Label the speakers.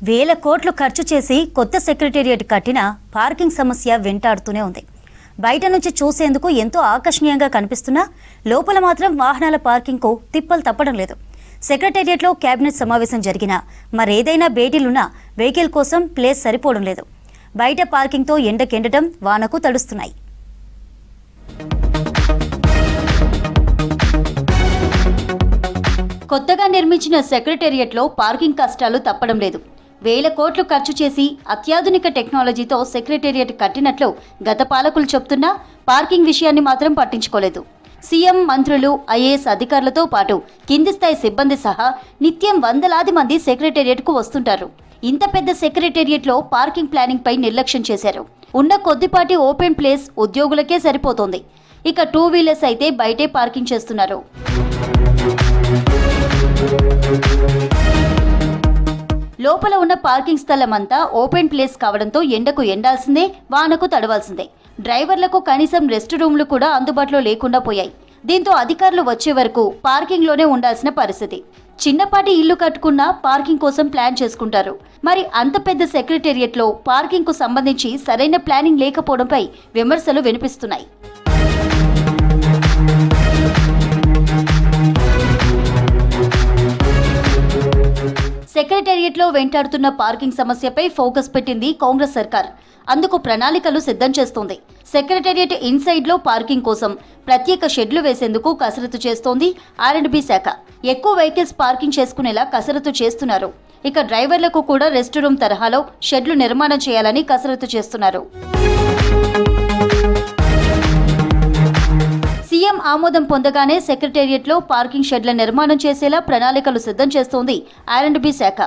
Speaker 1: వేల కోట్లు ఖర్చు చేసి కొత్త సెక్రటేరియట్ కట్టిన పార్కింగ్ సమస్య వెంటాడుతూనే ఉంది. బయట నుంచి చూసేందుకు ఎంతో ఆకర్షణీయంగా కనిపిస్తున్నా లోపల మాత్రం వాహనాల పార్కింగ్కు తిప్పలు తప్పడం లేదు. సెక్రటేరియట్లో కేబినెట్ సమావేశం జరిగినా మరేదైనా భేటీలున్నా వెహికల్ కోసం ప్లేస్ సరిపోవడం లేదు. బయట పార్కింగ్తో ఎండకెండటం, వానకు తడుస్తున్నాయి. కొత్తగా నిర్మించిన సెక్రటేరియట్లో పార్కింగ్ కష్టాలు తప్పడం లేదు. వేల కోట్లు ఖర్చు చేసి అత్యాధునిక టెక్నాలజీతో సెక్రటేరియట్ కట్టినట్లు గత పాలకులు చెప్తున్నా పార్కింగ్ విషయాన్ని మాత్రం పట్టించుకోలేదు. సీఎం, మంత్రులు, ఐఏఎస్ అధికారులతో పాటు కింది స్థాయి సిబ్బంది సహా నిత్యం వందలాది మంది సెక్రటేరియట్కు వస్తుంటారు. ఇంత పెద్ద సెక్రటేరియట్లో పార్కింగ్ ప్లానింగ్ పై నిర్లక్ష్యం చేశారు. ఉన్న కొద్దిపాటి ఓపెన్ ప్లేస్ ఉద్యోగులకే సరిపోతోంది. ఇక 2 వీలర్స్ అయితే బయటే పార్కింగ్ చేస్తున్నారు. లోపల ఉన్న పార్కింగ్ స్థలం అంతా ఓపెన్ ప్లేస్ కావడంతో ఎండకు ఎండాల్సిందే, వానకు తడవాల్సిందే. డ్రైవర్లకు కనీసం రెస్ట్ రూమ్లు కూడా అందుబాటులో లేకుండా పోయాయి. దీంతో అధికారులు వచ్చే వరకు పార్కింగ్లోనే ఉండాల్సిన పరిస్థితి. చిన్నపాటి ఇల్లు కట్టుకున్నా పార్కింగ్ కోసం ప్లాన్ చేసుకుంటారు. మరి అంత పెద్ద సెక్రటేరియట్లో పార్కింగ్కు సంబంధించి సరైన ప్లానింగ్ లేకపోవడంపై విమర్శలు వినిపిస్తున్నాయి. సెక్రటేరియట్లో వెంటాడుతున్న పార్కింగ్ సమస్యపై ఫోకస్ పెట్టింది కాంగ్రెస్ సర్కార్. అందుకు ప్రణాళికలు సిద్ధం చేస్తోంది. సెక్రటేరియట్ ఇన్సైడ్లో పార్కింగ్ కోసం ప్రత్యేక షెడ్లు వేసేందుకు కసరత్తు చేస్తోంది R&B శాఖ. ఎక్కువ వెహికల్స్ పార్కింగ్ చేసుకునేలా కసరత్తు చేస్తున్నారు. ఇక డ్రైవర్లకు కూడా రెస్ట్ రూమ్ తరహాలో షెడ్లు నిర్మాణం చేయాలని కసరత్తు చేస్తున్నారు. సీఎం ఆమోదం పొందగానే సెక్రటేరియట్లో పార్కింగ్ షెడ్ల నిర్మాణం చేసేలా ప్రణాళికలు సిద్ధం చేస్తోంది R&B శాఖ.